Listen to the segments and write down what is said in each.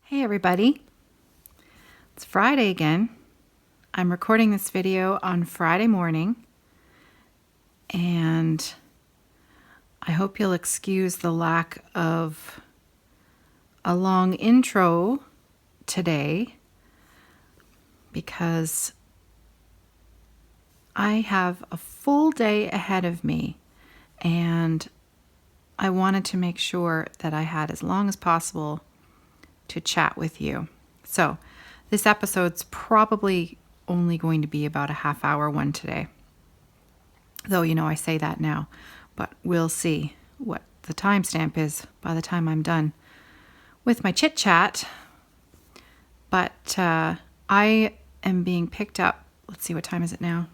Hey everybody, it's Friday again. I'm recording this video on Friday morning, and I hope you'll excuse the lack of a long intro today because I have a full day ahead of me, and I wanted to make sure that I had as long as possible to chat with you. So this episode's probably only going to be about a half-hour one today. Though, I say that now, but we'll see what the timestamp is by the time I'm done with my chit-chat. But I am being picked up. Let's see, what time is it now?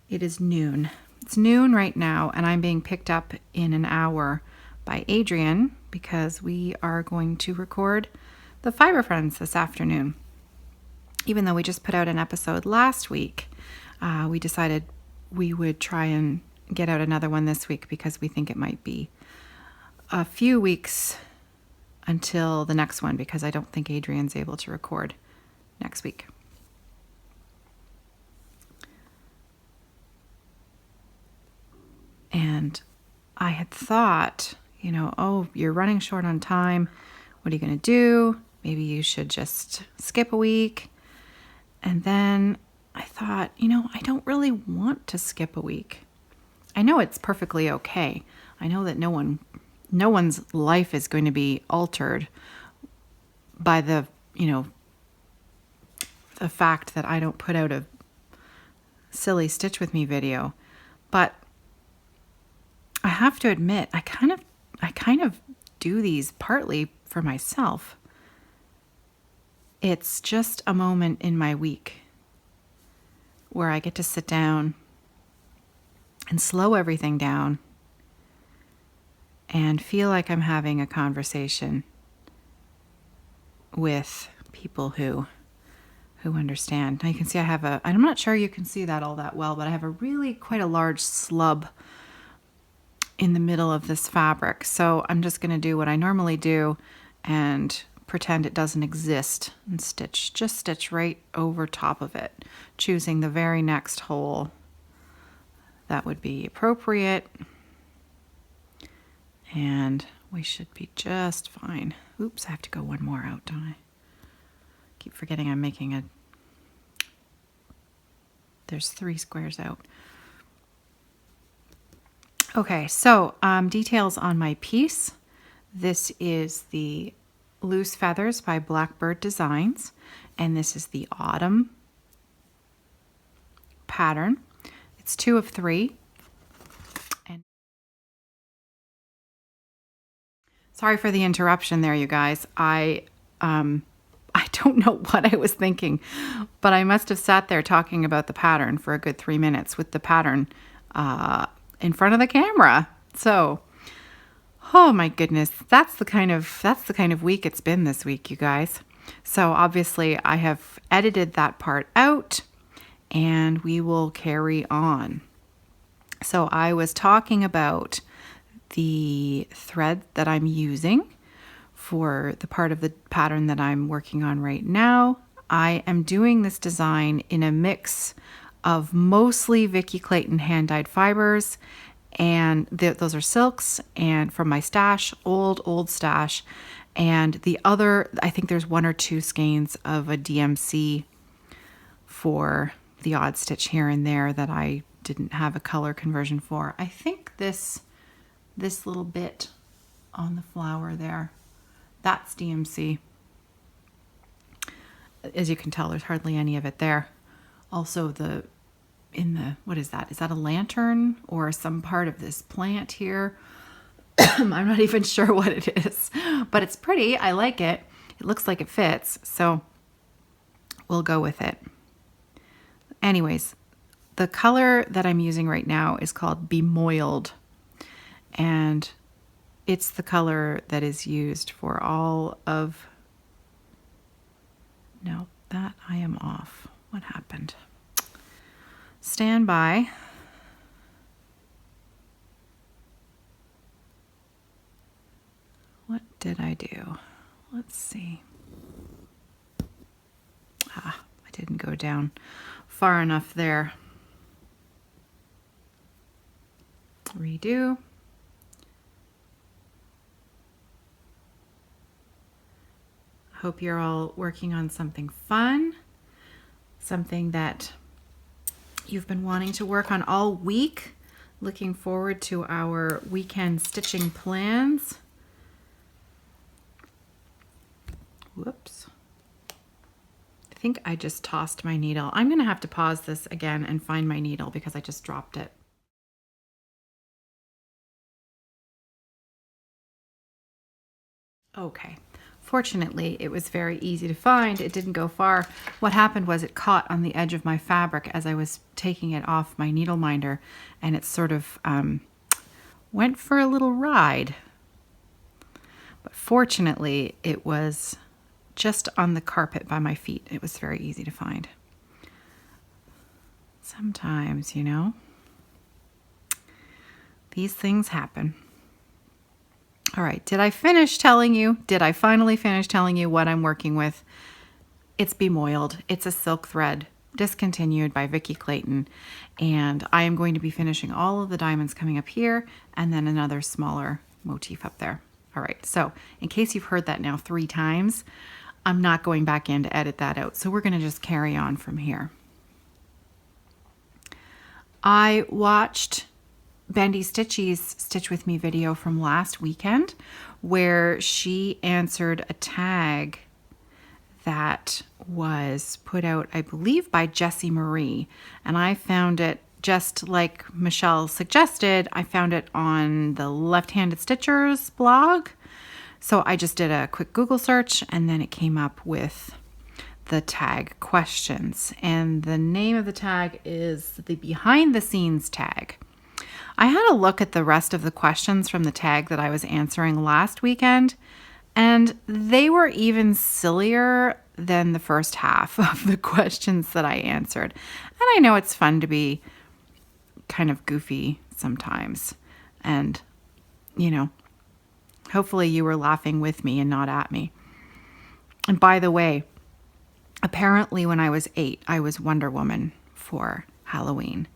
It is noon. It's noon right now, and I'm being picked up in an hour by Adrian because we are going to record the Fiber Friends this afternoon. Even though we just put out an episode last week, we decided we would try and get out another one this week because we think it might be a few weeks until the next one, because I don't think Adrian's able to record next week. And I had thought, oh, you're running short on time. What are you going to do? Maybe you should just skip a week. And then I thought, I don't really want to skip a week. I know it's perfectly okay. I know that no one's life is going to be altered by the fact that I don't put out a silly Stitch With Me video. But I have to admit, I kind of do these partly for myself. It's just a moment in my week where I get to sit down and slow everything down and feel like I'm having a conversation with people who understand. Now you can see I'm not sure you can see that all that well, but I have quite a large slub in the middle of this fabric. So I'm just going to do what I normally do and pretend it doesn't exist and stitch right over top of it, choosing the very next hole that would be appropriate. And we should be just fine. Oops, I have to go one more out, don't I? Keep forgetting I'm making there's 3 squares out. Okay, so details on my piece. This is the Loose Feathers by Blackbird Designs, and this is the Autumn pattern. It's 2 of 3. And sorry for the interruption there, you guys. I don't know what I was thinking, but I must have sat there talking about the pattern for a good 3 minutes with the pattern in front of the camera. So, oh my goodness, that's the kind of week it's been this week, you guys. So obviously I have edited that part out and we will carry on. So I was talking about the thread that I'm using for the part of the pattern that I'm working on right now. I am doing this design in a mix of mostly Vicky Clayton hand-dyed fibers, and those are silks, and from my stash, old stash, and the other, I think there's 1 or 2 skeins of a DMC for the odd stitch here and there that I didn't have a color conversion for. I think this little bit on the flower there, that's DMC. As you can tell, there's hardly any of it there. Also what is that? Is that a lantern or some part of this plant here? I'm not even sure what it is, but it's pretty. I like it. It looks like it fits, so we'll go with it. Anyways, the color that I'm using right now is called Bemoiled, and it's the color that is used for all of... No, that I am off. What happened? Stand by. What did I do? let's see. I didn't go down far enough there. Redo. Hope you're all working on something fun, something that you've been wanting to work on all week. Looking forward to our weekend stitching plans. Whoops. I think I just tossed my needle. I'm going to have to pause this again and find my needle because I just dropped it. Okay. Fortunately, it was very easy to find. It didn't go far. What happened was it caught on the edge of my fabric as I was taking it off my needle minder, and it sort of went for a little ride. But fortunately, it was just on the carpet by my feet. It was very easy to find. Sometimes, you know, these things happen. All right, did I finish telling you? Did I finally finish telling you what I'm working with? It's Bemoiled. It's a silk thread, discontinued by Vicki Clayton. And I am going to be finishing all of the diamonds coming up here and then another smaller motif up there. All right, so in case you've heard that now 3 times, I'm not going back in to edit that out. So we're gonna just carry on from here. I watched Bendy Stitchy's Stitch With Me video from last weekend where she answered a tag that was put out, I believe, by Jessie Marie. And I found it, just like Michelle suggested, I found it on the Left-Handed Stitchers blog. So I just did a quick Google search and then it came up with the tag questions. And the name of the tag is the Behind the Scenes tag. I had a look at the rest of the questions from the tag that I was answering last weekend, and they were even sillier than the first half of the questions that I answered. And I know it's fun to be kind of goofy sometimes. And, you know, hopefully you were laughing with me and not at me. And by the way, apparently when I was 8, I was Wonder Woman for Halloween.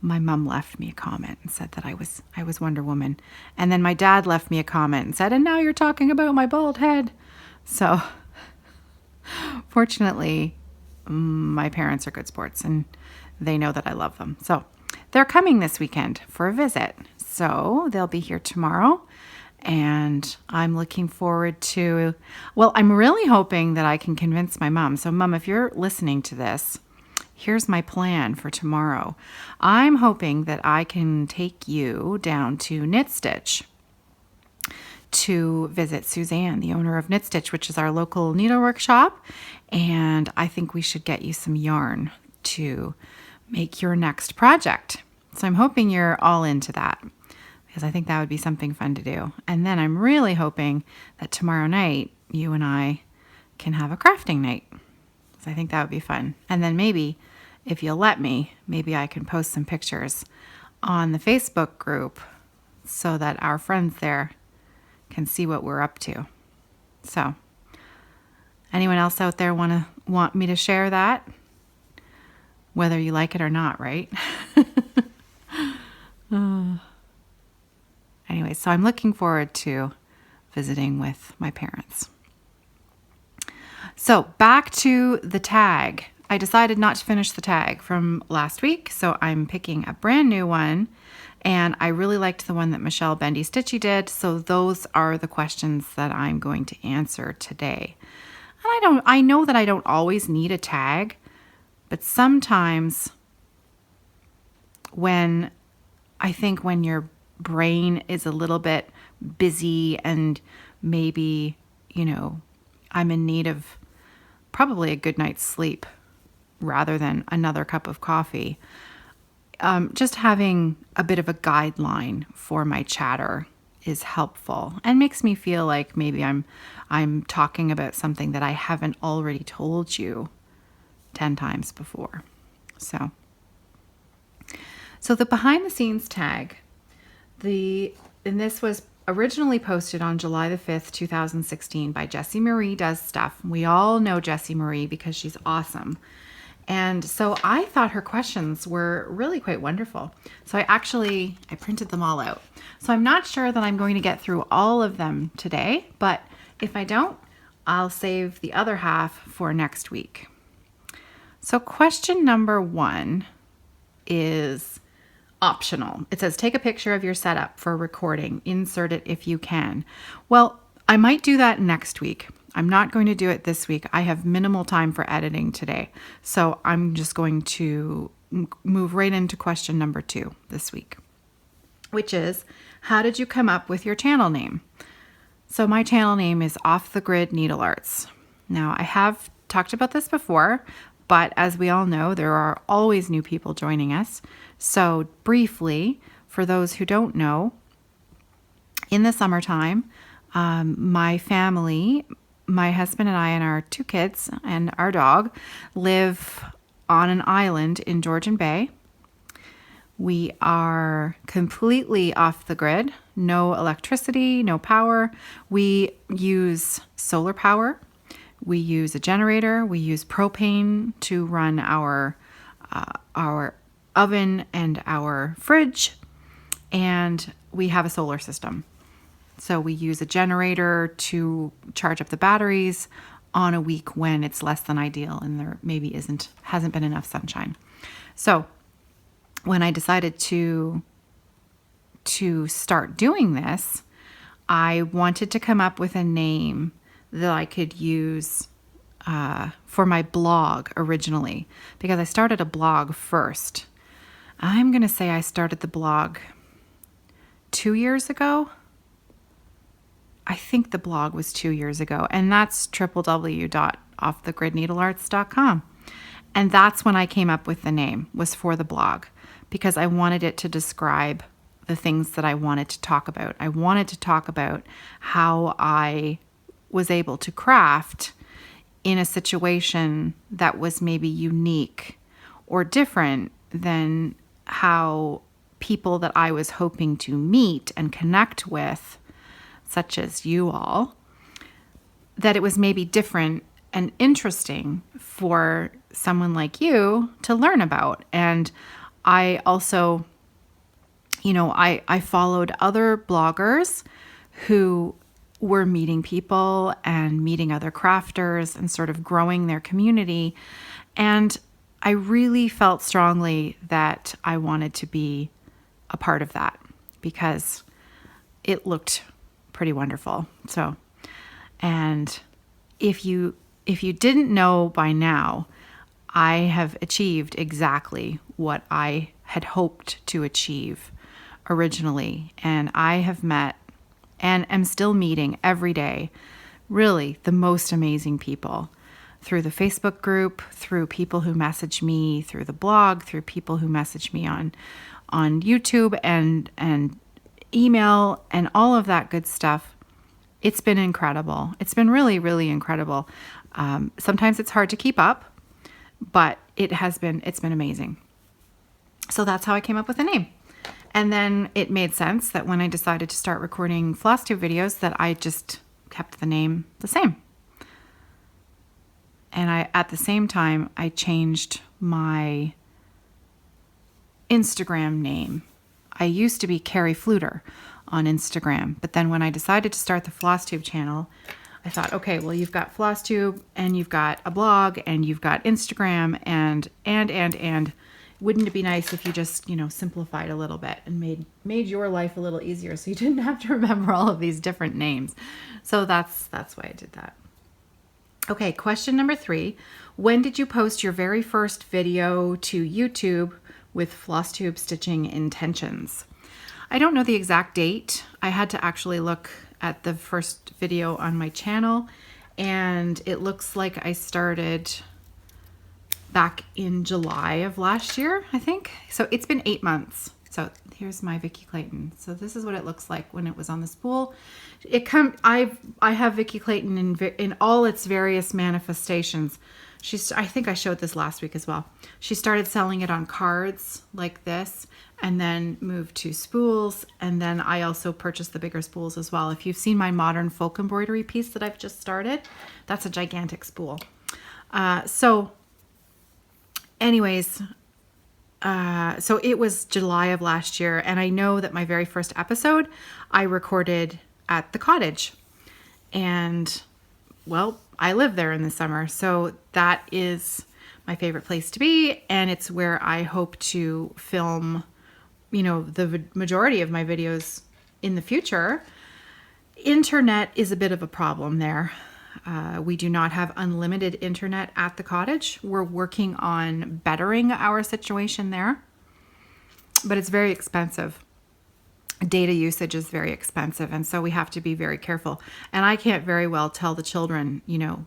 My mom left me a comment and said that I was Wonder Woman. And then my dad left me a comment and said, and now you're talking about my bald head. So fortunately, my parents are good sports and they know that I love them. So they're coming this weekend for a visit. So they'll be here tomorrow. And I'm looking forward to, well, I'm really hoping that I can convince my mom. So Mom, if you're listening to this, here's my plan for tomorrow. I'm hoping that I can take you down to Knit Stitch to visit Suzanne, the owner of Knit Stitch, which is our local needlework shop. And I think we should get you some yarn to make your next project. So I'm hoping you're all into that because I think that would be something fun to do. And then I'm really hoping that tomorrow night you and I can have a crafting night. So I think that would be fun. And then maybe, if you'll let me, maybe I can post some pictures on the Facebook group so that our friends there can see what we're up to. So, anyone else out there want me to share that? Whether you like it or not, right? Anyway, so I'm looking forward to visiting with my parents. So back to the tag. I decided not to finish the tag from last week, so I'm picking a brand new one. And I really liked the one that Michelle Bendy Stitchy did, so those are the questions that I'm going to answer today. And I know that I don't always need a tag, but sometimes when your brain is a little bit busy and maybe, you know, I'm in need of probably a good night's sleep rather than another cup of coffee. Just having a bit of a guideline for my chatter is helpful and makes me feel like maybe I'm talking about something that I haven't already told you 10 times before. So the behind the scenes tag, and this was originally posted on July the 5th, 2016 by Jessie Marie Does Stuff. We all know Jessie Marie because she's awesome. And so I thought her questions were really quite wonderful. So I printed them all out. So I'm not sure that I'm going to get through all of them today, but if I don't, I'll save the other half for next week. So question number 1 is optional. It says, take a picture of your setup for recording. Insert it if you can. Well, I might do that next week. I'm not going to do it this week. I have minimal time for editing today. So I'm just going to move right into question number 2 this week, which is, how did you come up with your channel name? So my channel name is Off the Grid Needlearts. Now, I have talked about this before, but as we all know, there are always new people joining us. So briefly, for those who don't know, in the summertime, my family, my husband and I and our 2 kids and our dog live on an island in Georgian Bay. We are completely off the grid, no electricity, no power. We use solar power. We use a generator. We use propane to run our oven and our fridge, and we have a solar system. So we use a generator to charge up the batteries on a week when it's less than ideal and there maybe hasn't been enough sunshine. So when I decided to start doing this, I wanted to come up with a name that I could use for my blog originally, because I started a blog first. I'm going to say I started the blog 2 years ago. I think the blog was 2 years ago, and that's www.offthegridneedlearts.com. And that's when I came up with the name, was for the blog, because I wanted it to describe the things that I wanted to talk about. I wanted to talk about how I was able to craft in a situation that was maybe unique or different than how people that I was hoping to meet and connect with, such as you all, that it was maybe different and interesting for someone like you to learn about. And I also, I followed other bloggers who were meeting people and meeting other crafters and sort of growing their community. And I really felt strongly that I wanted to be a part of that because it looked pretty wonderful. So, and if you didn't know by now, I have achieved exactly what I had hoped to achieve originally. And I have met and am still meeting every day, really the most amazing people through the Facebook group, through people who message me through the blog, through people who message me on YouTube and email and all of that good stuff. It's been incredible. It's been really, really incredible. Sometimes it's hard to keep up, but it's been amazing. So that's how I came up with the name. And then it made sense that when I decided to start recording FlossTube videos that I just kept the name the same. And at the same time, I changed my Instagram name. I used to be Carrie Fluter on Instagram, but then when I decided to start the FlossTube channel, I thought, okay, well, you've got FlossTube and you've got a blog and you've got Instagram and wouldn't it be nice if you just, simplified a little bit and made your life a little easier so you didn't have to remember all of these different names. So that's why I did that. Okay, question number 3. When did you post your very first video to YouTube with FlossTube stitching intentions? I don't know the exact date. I had to actually look at the first video on my channel, and it looks like I started back in July of last year, I think. So it's been 8 months So here's my Vicky Clayton. So this is what it looks like when it was on the spool. I have Vicky Clayton in all its various manifestations. I think I showed this last week as well. She started selling it on cards like this, and then moved to spools, and then I also purchased the bigger spools as well. If you've seen my modern folk embroidery piece that I've just started, that's a gigantic spool. So anyways, so it was July of last year, and I know that my very first episode I recorded at the Cottage, and well, I live there in the summer, so that is my favorite place to be, and it's where I hope to film, the majority of my videos in the future. Internet is a bit of a problem there. We do not have unlimited internet at the Cottage. We're working on bettering our situation there, but it's very expensive. Data usage is very expensive, and so we have to be very careful. And I can't very well tell the children,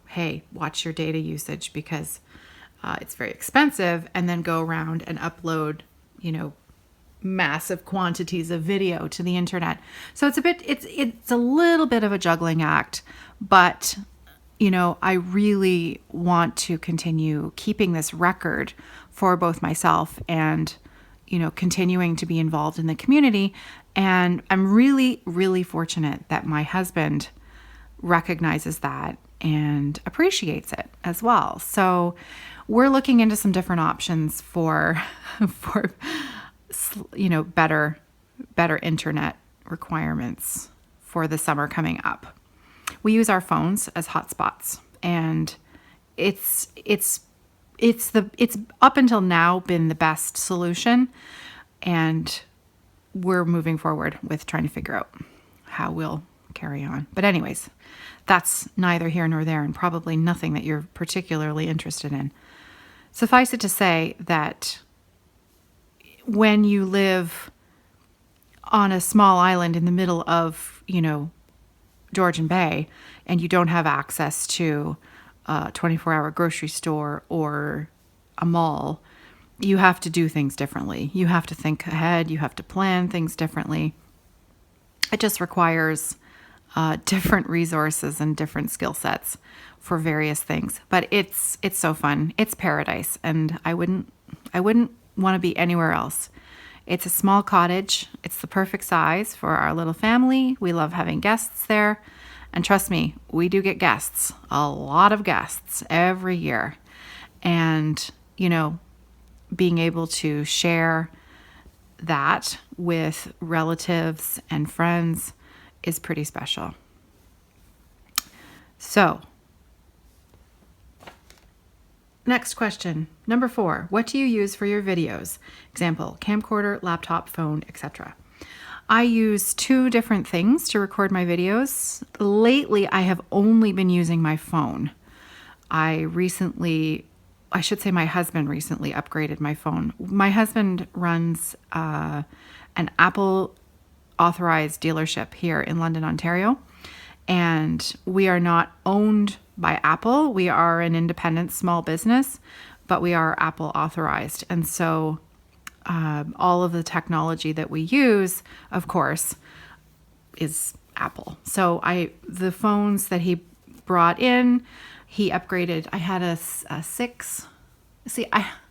hey, watch your data usage because it's very expensive, and then go around and upload, massive quantities of video to the internet. So it's a little bit of a juggling act, but I really want to continue keeping this record for both myself and, continuing to be involved in the community. And I'm really, really fortunate that my husband recognizes that and appreciates it as well. So we're looking into some different options for better internet requirements for the summer coming up. We use our phones as hotspots, and it's up until now been the best solution, and we're moving forward with trying to figure out how we'll carry on. But anyways, that's neither here nor there, and probably nothing that you're particularly interested in. Suffice it to say that when you live on a small island in the middle of, Georgian Bay, and you don't have access to a 24-hour grocery store or a mall, you have to do things differently. You have to think ahead. You have to plan things differently. It just requires different resources and different skill sets for various things. But it's so fun. It's paradise, and I wouldn't want to be anywhere else. It's a small cottage. It's the perfect size for our little family. We love having guests there. And trust me, we do get guests, a lot of guests every year. And, being able to share that with relatives and friends is pretty special. So, next question, number 4. What do you use for your videos? Example, camcorder, laptop, phone, etc. I use 2 different things to record my videos. Lately, I have only been using my phone. My husband recently upgraded my phone. My husband runs an Apple authorized dealership here in London, Ontario. And we are not owned by Apple. We are an independent small business, but we are Apple authorized. And so all of the technology that we use, of course, is Apple. So the phones that he brought in, he upgraded. I had a 6.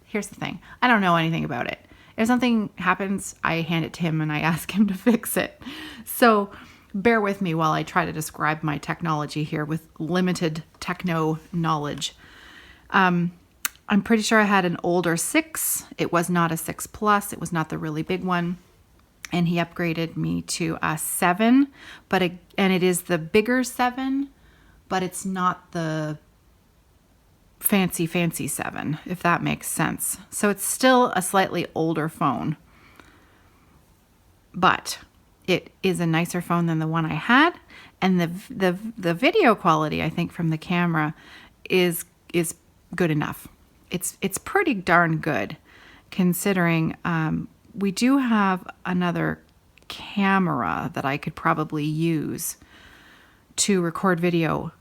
Here's the thing. I don't know anything about it. If something happens, I hand it to him and I ask him to fix it. So bear with me while I try to describe my technology here with limited techno knowledge. I'm pretty sure I had an older 6. It was not a 6 Plus. It was not the really big one. And he upgraded me to a 7, and it is the bigger 7, but it's not the fancy 7, if that makes sense. So it's still a slightly older phone, but it is a nicer phone than the one I had. And the video quality, I think, from the camera is good enough. It's pretty darn good, considering we do have another camera that I could probably use to record video,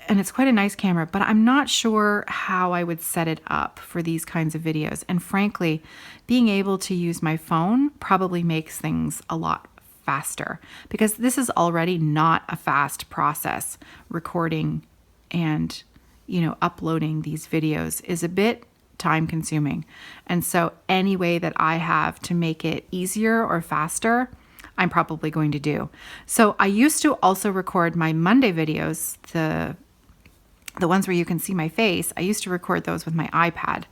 and it's quite a nice camera, but I'm not sure how I would set it up for these kinds of videos. And frankly, being able to use my phone probably makes things a lot faster, because this is already not a fast process. Recording and, uploading these videos is a bit time consuming. And so any way that I have to make it easier or faster, I'm probably going to do. So I used to also record my Monday videos, the ones where you can see my face. I used to record those with my iPad.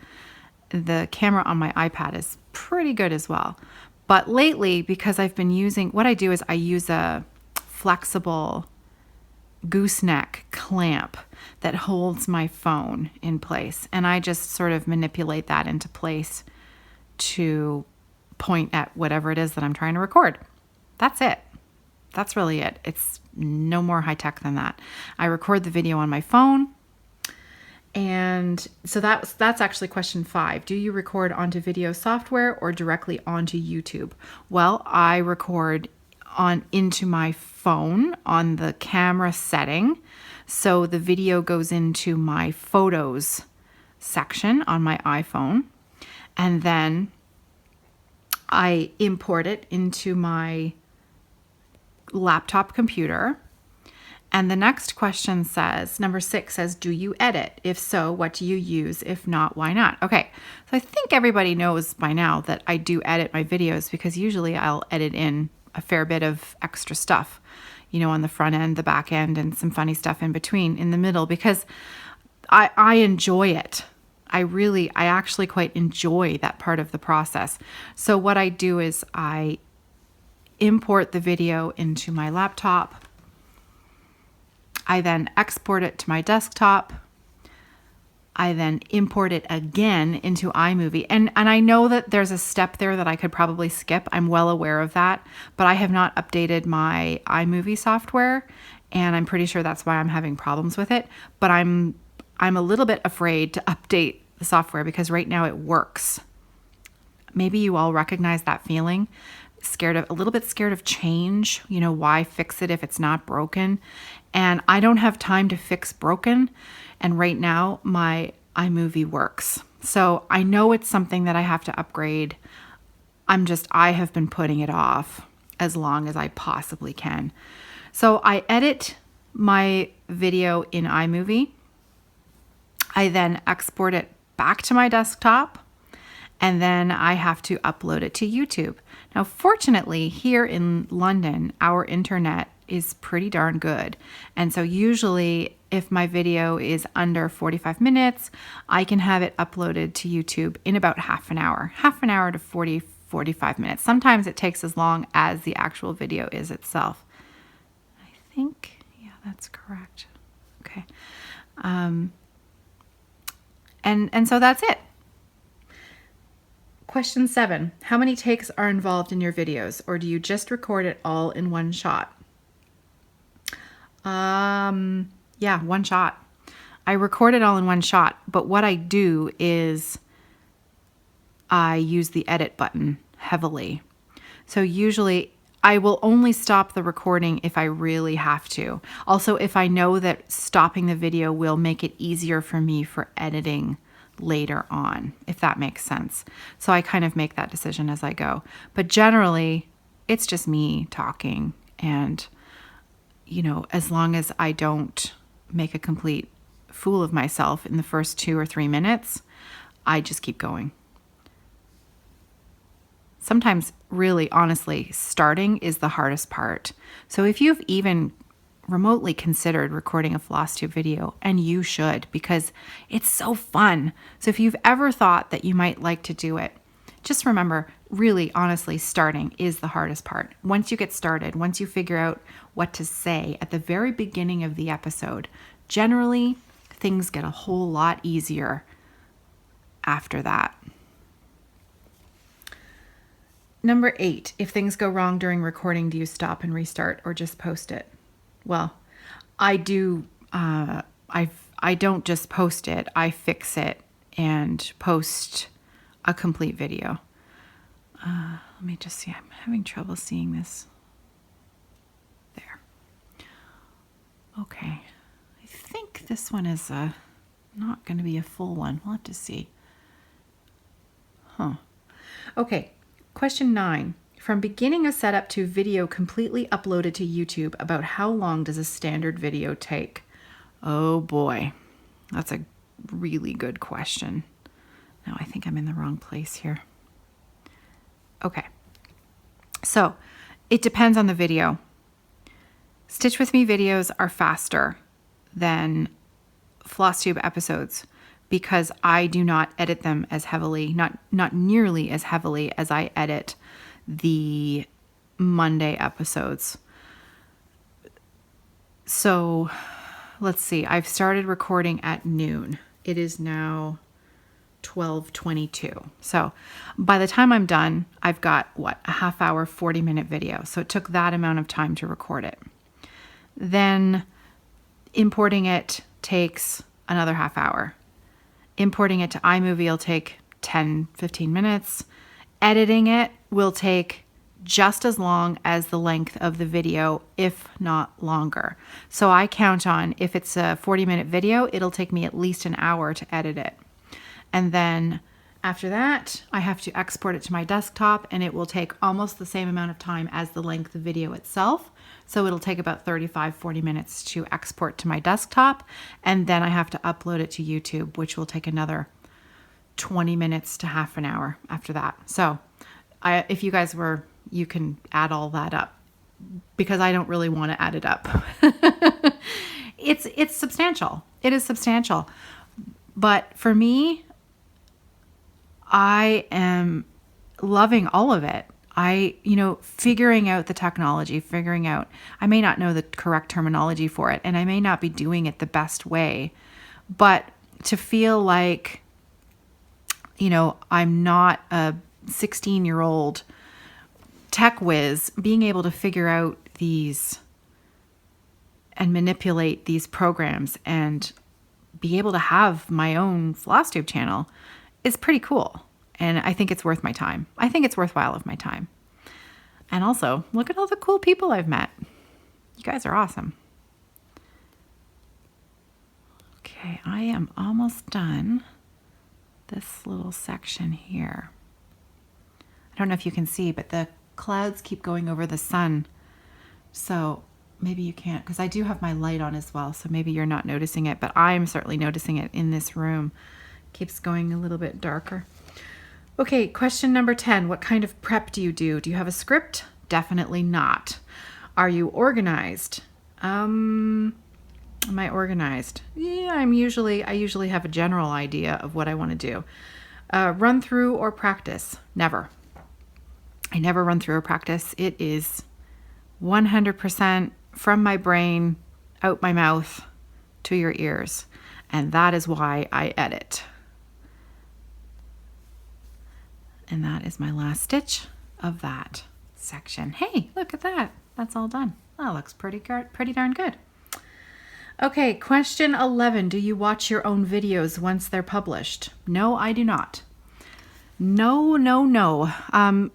The camera on my iPad is pretty good as well. But lately, because I've been using, what I do is I use a flexible gooseneck clamp that holds my phone in place. And I just sort of manipulate that into place to point at whatever it is that I'm trying to record. That's it. That's really it. It's no more high tech than that. I record the video on my phone. And so that's actually question 5. Do you record onto video software or directly onto YouTube? Well, I record into my phone on the camera setting. So the video goes into my photos section on my iPhone. And then I import it into my laptop computer. And the next question says, number 6 says, do you edit? If so, what do you use? If not, why not? Okay, so I think everybody knows by now that I do edit my videos, because usually I'll edit in a fair bit of extra stuff, on the front end, the back end, and some funny stuff in between, in the middle, because I enjoy it. I actually quite enjoy that part of the process. So what I do is I import the video into my laptop. I then export it to my desktop. I then import it again into iMovie. And I know that there's a step there that I could probably skip. I'm well aware of that, but I have not updated my iMovie software, and I'm pretty sure that's why I'm having problems with it. But I'm a little bit afraid to update the software, because right now it works. Maybe you all recognize that feeling. A little bit scared of change. Why fix it if it's not broken? And I don't have time to fix broken. And right now my iMovie works. So I know it's something that I have to upgrade. I have been putting it off as long as I possibly can. So I edit my video in iMovie. I then export it back to my desktop. And then I have to upload it to YouTube. Now, fortunately, here in London, our internet is pretty darn good. And so usually if my video is under 45 minutes, I can have it uploaded to YouTube in about half an hour to 45 minutes. Sometimes it takes as long as the actual video is itself. I think, yeah, that's correct. Okay. And so that's it. Question 7, how many takes are involved in your videos, or do you just record it all in one shot? Yeah, one shot. I record it all in one shot, but what I do is I use the edit button heavily. So usually I will only stop the recording if I really have to. Also, if I know that stopping the video will make it easier for me for editing later on, if that makes sense. So I kind of make that decision as I go. But generally, it's just me talking. And, as long as I don't make a complete fool of myself in the first 2 or 3 minutes, I just keep going. Sometimes, really, honestly, starting is the hardest part. So if you've even remotely considered recording a floss tube video, and you should, because it's so fun. So if you've ever thought that you might like to do it, just remember, really, honestly, starting is the hardest part. Once you get started, once you figure out what to say at the very beginning of the episode, generally things get a whole lot easier after that. Number 8, if things go wrong during recording, do you stop and restart or just post it? Well, I do. I don't just post it. I fix it and post a complete video. Let me just see. I'm having trouble seeing this. There. Okay. I think this one is not going to be a full one. We'll have to see. Okay, question 9. From beginning of setup to video completely uploaded to YouTube, about how long does a standard video take? Oh boy, that's a really good question. Now I think I'm in the wrong place here. Okay, so it depends on the video. Stitch With Me videos are faster than FlossTube episodes because I do not edit them as heavily, not nearly as heavily as I edit the Monday episodes. So let's see, I've started recording at noon. It is now 12:22. So by the time I'm done, I've got a half hour, 40-minute video. So it took that amount of time to record it. Then importing it takes another half hour. Importing it to iMovie will take 10, 15 minutes. Editing it will take just as long as the length of the video, if not longer. So I count on, if it's a 40-minute video, it'll take me at least an hour to edit it. And then after that, I have to export it to my desktop, and it will take almost the same amount of time as the length of the video itself. So it'll take about 35, 40 minutes to export to my desktop. And then I have to upload it to YouTube, which will take another 20 minutes to half an hour after that. So if you guys you can add all that up because I don't really want to add it up. It's substantial. It is substantial. But for me, I am loving all of it. Figuring out the technology, I may not know the correct terminology for it, and I may not be doing it the best way, but to feel like, I'm not a 16-year-old tech whiz, being able to figure out these and manipulate these programs and be able to have my own FlossTube channel is pretty cool. And I think it's worth my time. I think it's worthwhile of my time. And also, look at all the cool people I've met. You guys are awesome. Okay, I am almost done this little section here. I don't know if you can see, but the clouds keep going over the sun. So maybe you can't, because I do have my light on as well. So maybe you're not noticing it, but I'm certainly noticing it in this room. Keeps going a little bit darker. Okay, question number 10. What kind of prep do you do? Do you have a script? Definitely not. Are you organized? Am I organized? Yeah, I usually have a general idea of what I want to do. Run through or practice? Never. I never run through or practice. It is 100% from my brain, out my mouth, to your ears. And that is why I edit. And that is my last stitch of that section. Hey, look at that. That's all done. That looks pretty darn good. Okay, question 11. Do you watch your own videos once they're published? No, I do not. No. I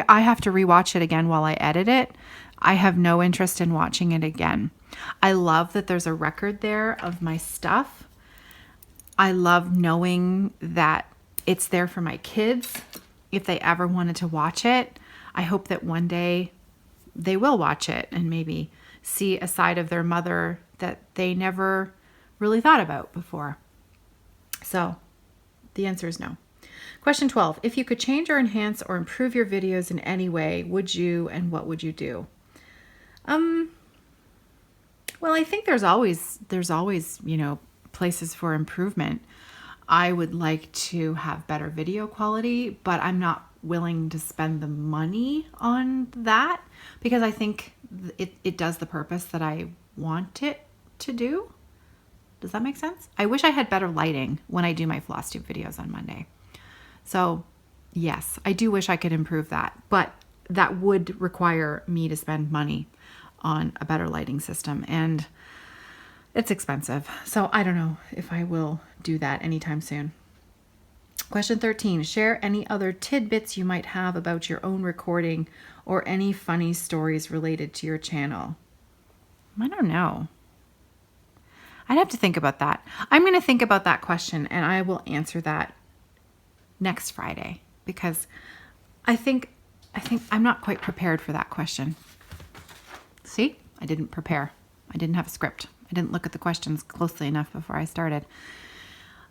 have to rewatch it again while I edit it. I have no interest in watching it again. I love that there's a record there of my stuff. I love knowing that it's there for my kids if they ever wanted to watch it. I hope that one day they will watch it and maybe see a side of their mother that they never really thought about before. So the answer is no. Question 12. If you could change or enhance or improve your videos in any way, would you, and what would you do? Well, I think there's always, places for improvement. I would like to have better video quality, but I'm not willing to spend the money on that because I think it does the purpose that I want it to do. Does that make sense? I wish I had better lighting when I do my FlossTube videos on Monday. So yes, I do wish I could improve that, but that would require me to spend money on a better lighting system, and it's expensive. So I don't know if I will do that anytime soon. Question 13, share any other tidbits you might have about your own recording or any funny stories related to your channel. I don't know. I'd have to think about that. I'm going to think about that question and I will answer that next Friday because I think I'm not quite prepared for that question. See, I didn't prepare. I didn't have a script. I didn't look at the questions closely enough before I started.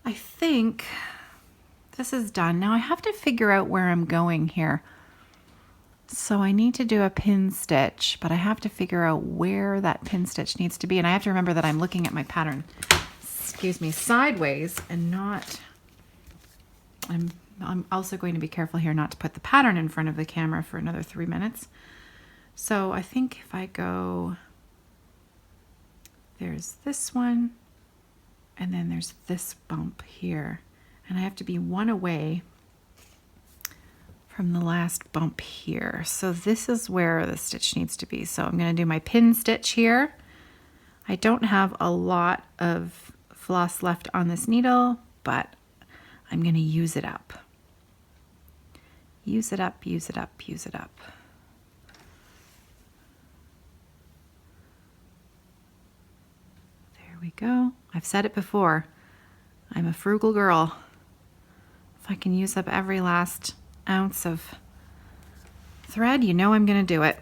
I think this is done. Now I have to figure out where I'm going here. So I need to do a pin stitch, but I have to figure out where that pin stitch needs to be. And I have to remember that I'm looking at my pattern, excuse me, sideways and not, I'm also going to be careful here not to put the pattern in front of the camera for another 3 minutes. So I think if I go, there's this one, and then there's this bump here. And I have to be one away from the last bump here. So this is where the stitch needs to be. So I'm going to do my pin stitch here. I don't have a lot of floss left on this needle, but I'm going to use it up. Use it up, use it up, use it up. There we go. I've said it before. I'm a frugal girl. If I can use up every last ounce of thread, you know I'm going to do it.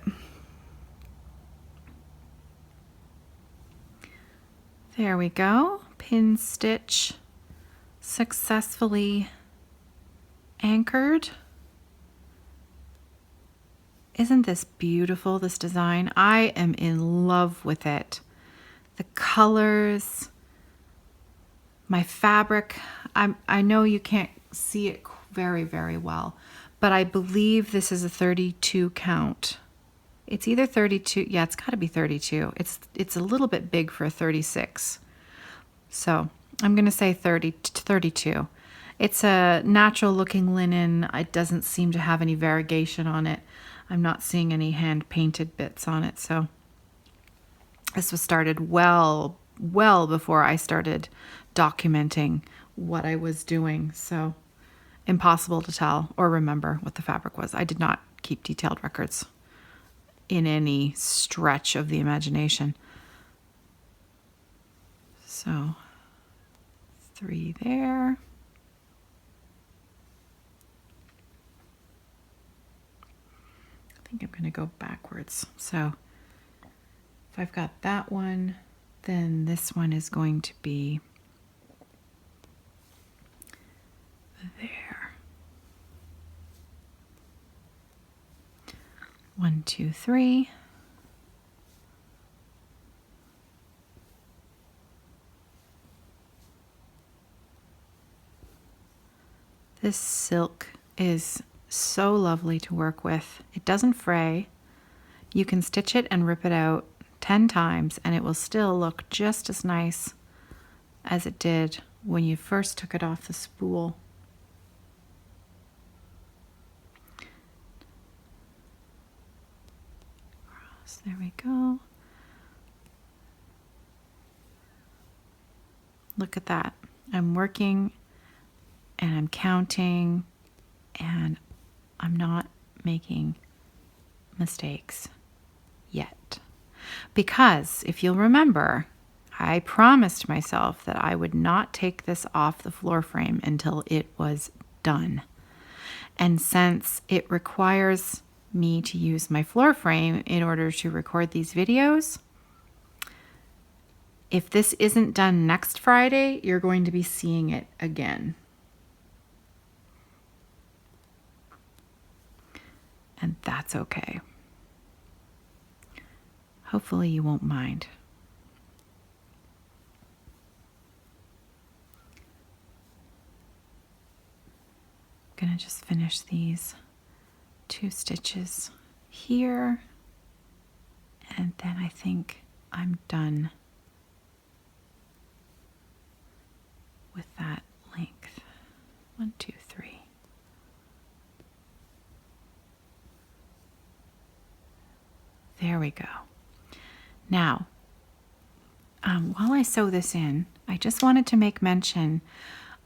There we go. Pin stitch successfully anchored. Isn't this beautiful, this design? I am in love with it. The colors, my fabric. I know you can't see it very, very well, but I believe this is a 32 count. It's either 32, yeah, it's got to be 32. It's a little bit big for a 36. So I'm going to say 32. It's a natural looking linen. It doesn't seem to have any variegation on it. I'm not seeing any hand painted bits on it. So this was started well before I started documenting what I was doing. So impossible to tell or remember what the fabric was. I did not keep detailed records in any stretch of the imagination. So 3 there. I think I'm going to go backwards. So if I've got that one, then this one is going to be there. 1, 2, 3. This silk is so lovely to work with. It doesn't fray. You can stitch it and rip it out 10 times and it will still look just as nice as it did when you first took it off the spool. There we go. Look at that. I'm working and I'm counting and I'm not making mistakes yet. Because if you'll remember, I promised myself that I would not take this off the floor frame until it was done. And since it requires me to use my floor frame in order to record these videos, if this isn't done next Friday, you're going to be seeing it again. And that's okay. Hopefully you won't mind. I'm gonna just finish these 2 stitches here, and then I think I'm done with that length. 1, 2, 3. There we go. Now, while I sew this in, I just wanted to make mention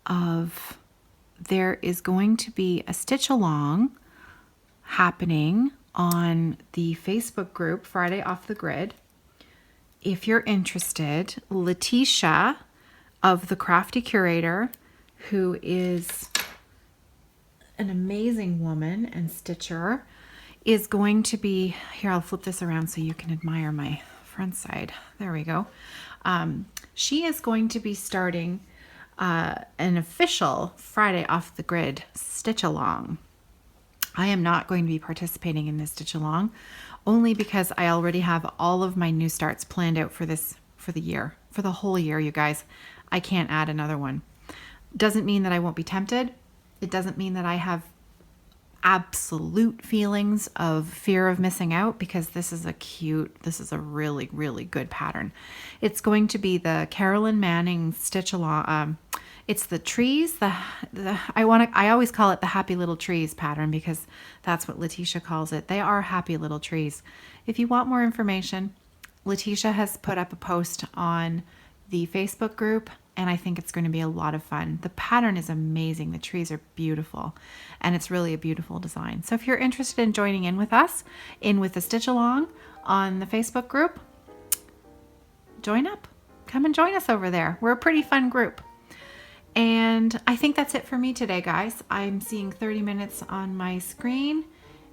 of there is going to be a stitch along happening on the Facebook group Friday Off the Grid. if you're interested, Letitia of the Crafty Curator, who is an amazing woman and stitcher, is going to be here. I'll flip this around so you can admire my front side. There we go. She is going to be starting an official Friday off the grid stitch along. I am not going to be participating in this stitch along, only because I already have all of my new starts planned out for the year, for the whole year, you guys. I can't add another one. Doesn't mean that I won't be tempted. It doesn't mean that I have absolute feelings of fear of missing out, because this is a really, really good pattern. It's going to be the Carolyn Manning stitch along. It's the trees, I always call it the happy little trees pattern, because that's what Letitia calls it. They are happy little trees. If you want more information, Letitia has put up a post on the Facebook group, and I think it's going to be a lot of fun. The pattern is amazing. The trees are beautiful, and it's really a beautiful design. So if you're interested in joining in with us, in with the stitch along on the Facebook group, join up. Come and join us over there. We're a pretty fun group. And I think that's it for me today, guys. I'm seeing 30 minutes on my screen,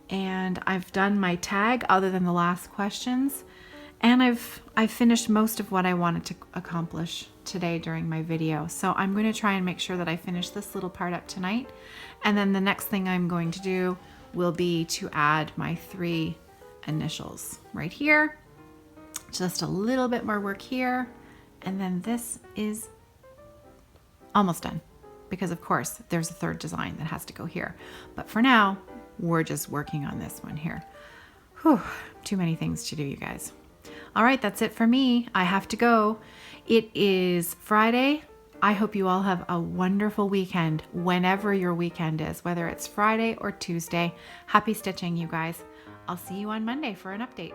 and I've done my tag other than the last questions. And I've finished most of what I wanted to accomplish today during my video. So I'm going to try and make sure that I finish this little part up tonight. And then the next thing I'm going to do will be to add my 3 initials right here. Just a little bit more work here. And then this is almost done, because of course there's a 3rd design that has to go here. But for now, we're just working on this one here. Whew, too many things to do, you guys. All right, that's it for me. I have to go. It is Friday. I hope you all have a wonderful weekend, whenever your weekend is, whether it's Friday or Tuesday. Happy stitching, you guys. I'll see you on Monday for an update.